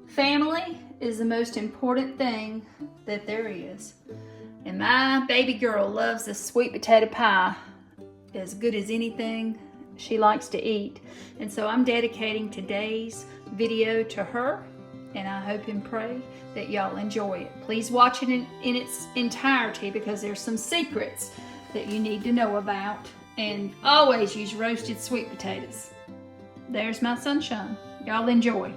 Family is the most important thing that there is. And my baby girl loves this sweet potato pie as good as anything she likes to eat. And so I'm dedicating today's video to her, and I hope and pray that y'all enjoy it. Please watch it in its entirety because there's some secrets that you need to know about. And always use roasted sweet potatoes. There's my sunshine. Y'all enjoy.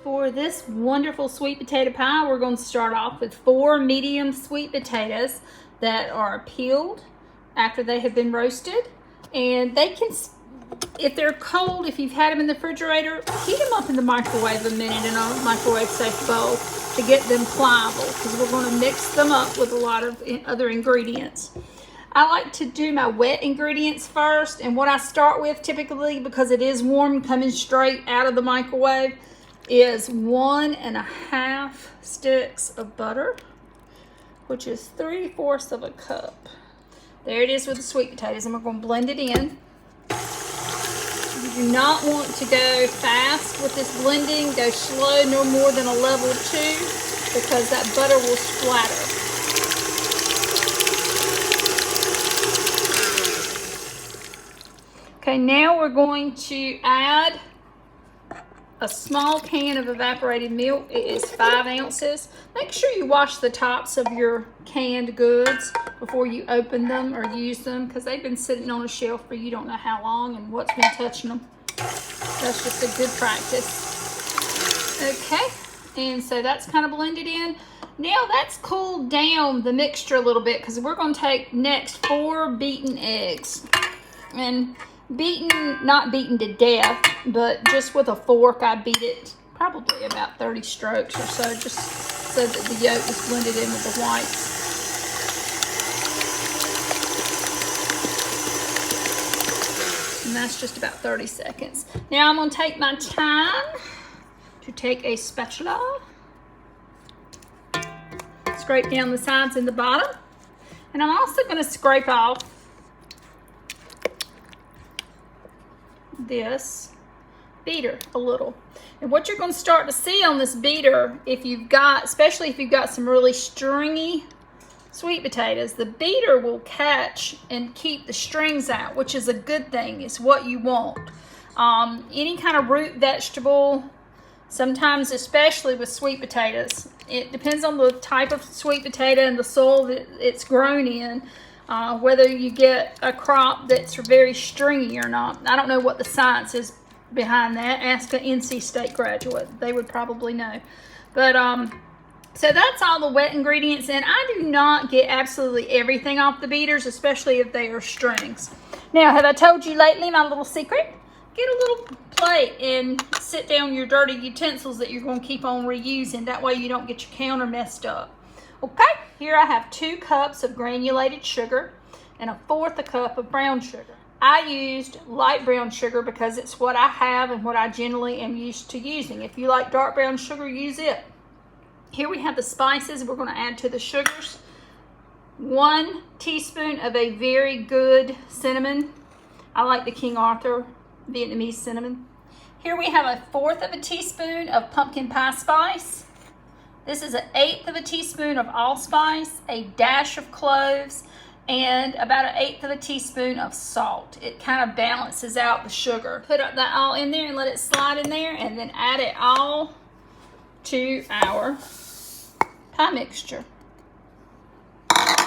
For this wonderful sweet potato pie, we're going to start off with 4 medium sweet potatoes that are peeled after they have been roasted. And they can, if they're cold, if you've had them in the refrigerator, heat them up in the microwave a minute in a microwave safe bowl to get them pliable, because we're going to mix them up with a lot of other ingredients. I like to do my wet ingredients first, and what I start with typically, because it is warm coming straight out of the microwave, is 1.5 sticks of butter, which is 3/4 of a cup. There it is with the sweet potatoes, and we're going to blend it in. You do not want to go fast with this blending. Go slow, no more than a level 2, because that butter will splatter. Okay, now we're going to add a small can of evaporated milk. It is 5 ounces. Make sure you wash the tops of your canned goods before you open them or use them, because they've been sitting on a shelf for you don't know how long and what's been touching them. That's just a good practice. Okay, and so that's kind of blended in. Now that's cooled down the mixture a little bit, because we're going to take next 4 beaten eggs. And not beaten to death, but just with a fork, I beat it probably about 30 strokes or so, just so that the yolk is blended in with the whites. And that's just about 30 seconds. Now I'm going to take my time to take a spatula, scrape down the sides and the bottom, and I'm also going to scrape off this beater a little. And what you're going to start to see on this beater, if you've got, especially if you've got some really stringy sweet potatoes, the beater will catch and keep the strings out, which is a good thing. It's what you want. Any kind of root vegetable, sometimes especially with sweet potatoes, it depends on the type of sweet potato and the soil that it's grown in. Whether you get a crop that's very stringy or not. I don't know what the science is behind that. Ask an NC State graduate. They would probably know. But, so that's all the wet ingredients. And I do not get absolutely everything off the beaters, especially if they are strings. Now, have I told you lately my little secret? Get a little plate and sit down your dirty utensils that you're going to keep on reusing. That way you don't get your counter messed up. Okay, here I have 2 cups of granulated sugar and 1/4 cup of brown sugar. I used light brown sugar because it's what I have and what I generally am used to using. If you like dark brown sugar, use it. Here we have the spices we're going to add to the sugars. 1 teaspoon of a very good cinnamon. I like the King Arthur Vietnamese cinnamon. Here we have 1/4 teaspoon of pumpkin pie spice. This is 1/8 teaspoon of allspice, a dash of cloves, and about 1/8 teaspoon of salt. It kind of balances out the sugar. Put that all in there and let it slide in there, and then add it all to our pie mixture.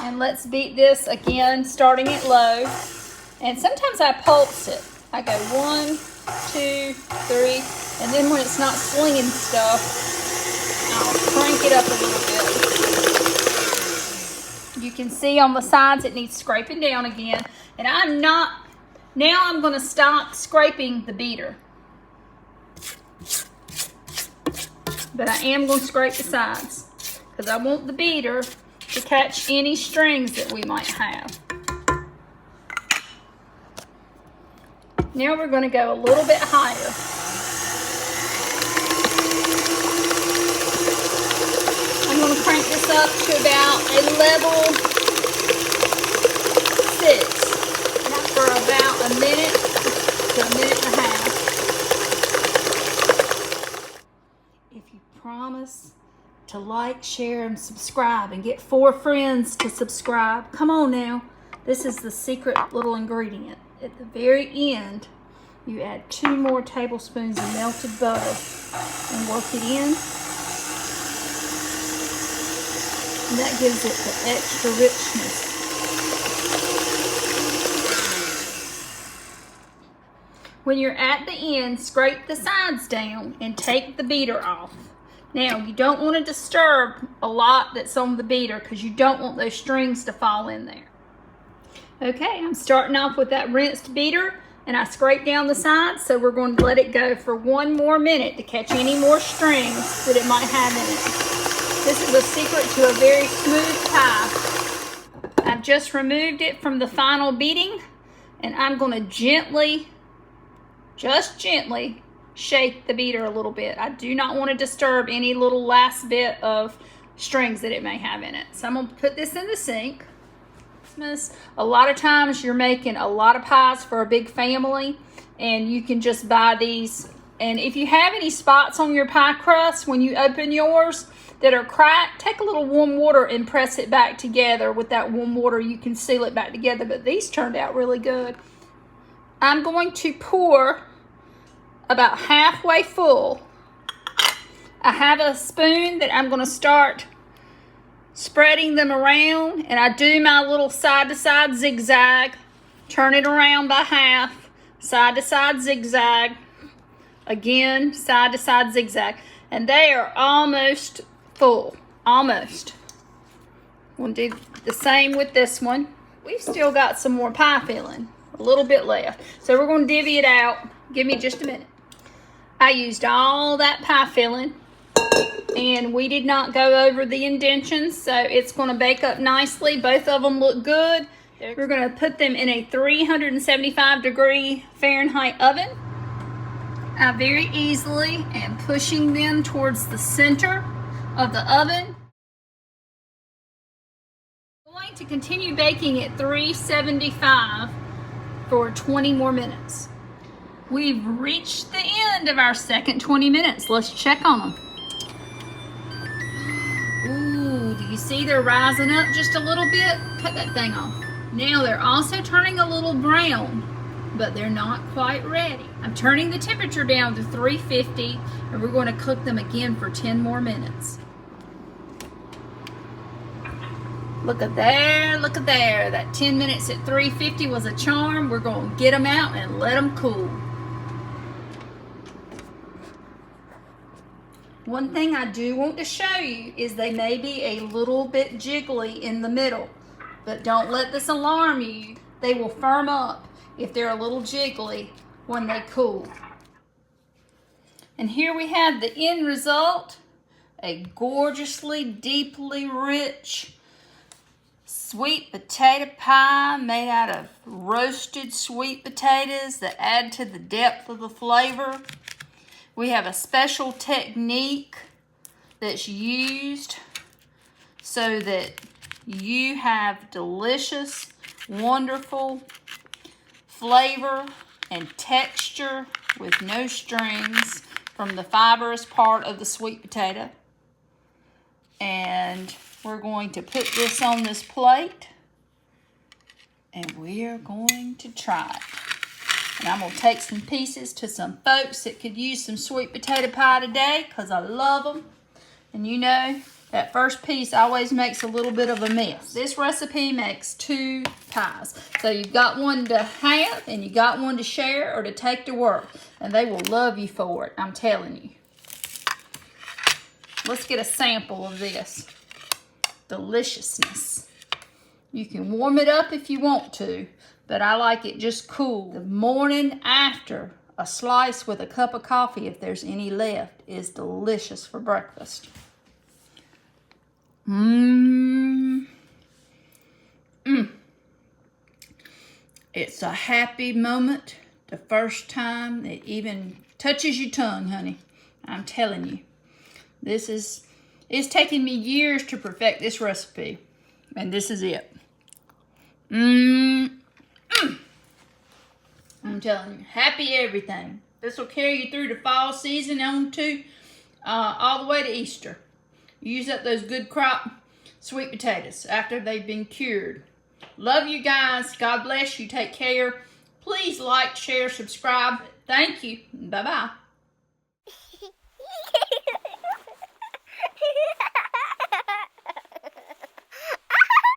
And let's beat this again, starting it low. And sometimes I pulse it. I go 1, 2, 3, and then when it's not slinging stuff, I'll crank it up a little bit. You can see on the sides it needs scraping down again. And now I'm going to stop scraping the beater. But I am going to scrape the sides, because I want the beater to catch any strings that we might have. Now we're going to go a little bit higher. I'm going to crank this up to about a level 6. like, share, and subscribe, and get 4 friends to subscribe. Come on now. This is the secret little ingredient. At the very end, you add 2 more tablespoons of melted butter and work it in. And that gives it the extra richness. When you're at the end, scrape the sides down and take the beater off. Now, you don't want to disturb a lot that's on the beater because you don't want those strings to fall in there. Okay, I'm starting off with that rinsed beater, and I scraped down the sides, so we're going to let it go for 1 more minute to catch any more strings that it might have in it. This is a secret to a very smooth pie. I've just removed it from the final beating, and I'm going to gently, just gently, shake the beater a little bit. I do not want to disturb any little last bit of strings that it may have in it. So I'm going to put this in the sink. A lot of times you're making a lot of pies for a big family, and you can just buy these. And if you have any spots on your pie crust when you open yours that are cracked, take a little warm water and press it back together. With that warm water, you can seal it back together, but these turned out really good. I'm going to pour about halfway full. I have a spoon that I'm going to start spreading them around, and I do my little side-to-side zigzag. Turn it around by half, side-to-side zigzag. Again, side-to-side zigzag. And they are almost full, almost. We'll do the same with this one. We've still got some more pie filling, a little bit left. So we're going to divvy it out. Give me just a minute. I used all that pie filling, and we did not go over the indentions, so it's going to bake up nicely. Both of them look good. We're going to put them in a 375-degree Fahrenheit oven. I very easily am pushing them towards the center of the oven. I'm going to continue baking at 375 for 20 more minutes. We've reached the end of our second 20 minutes. Let's check on them. Ooh, do you see they're rising up just a little bit? Cut that thing off. Now they're also turning a little brown, but they're not quite ready. I'm turning the temperature down to 350, and we're going to cook them again for 10 more minutes. Look at there, look at there. That 10 minutes at 350 was a charm. We're going to get them out and let them cool. One thing I do want to show you is they may be a little bit jiggly in the middle, but don't let this alarm you. They will firm up if they're a little jiggly when they cool. And here we have the end result, a gorgeously, deeply rich sweet potato pie made out of roasted sweet potatoes that add to the depth of the flavor. We have a special technique that's used so that you have delicious, wonderful flavor and texture with no strings from the fibrous part of the sweet potato. And we're going to put this on this plate, and we're going to try it. And I'm going to take some pieces to some folks that could use some sweet potato pie today, because I love them. And you know, that first piece always makes a little bit of a mess. This recipe makes 2 pies. So you've got one to have, and you got one to share or to take to work. And they will love you for it, I'm telling you. Let's get a sample of this deliciousness. You can warm it up if you want to, but I like it just cool. The morning after, a slice with a cup of coffee, if there's any left, is delicious for breakfast. It's a happy moment. The first time it even touches your tongue, honey. I'm telling you. It's taken me years to perfect this recipe, and this is it. I'm telling you, happy everything. This will carry you through the fall season on to all the way to Easter. use up those good crop sweet potatoes after they've been cured. Love you guys. God bless you. Take care. Please like, share, subscribe. Thank you. Bye-bye.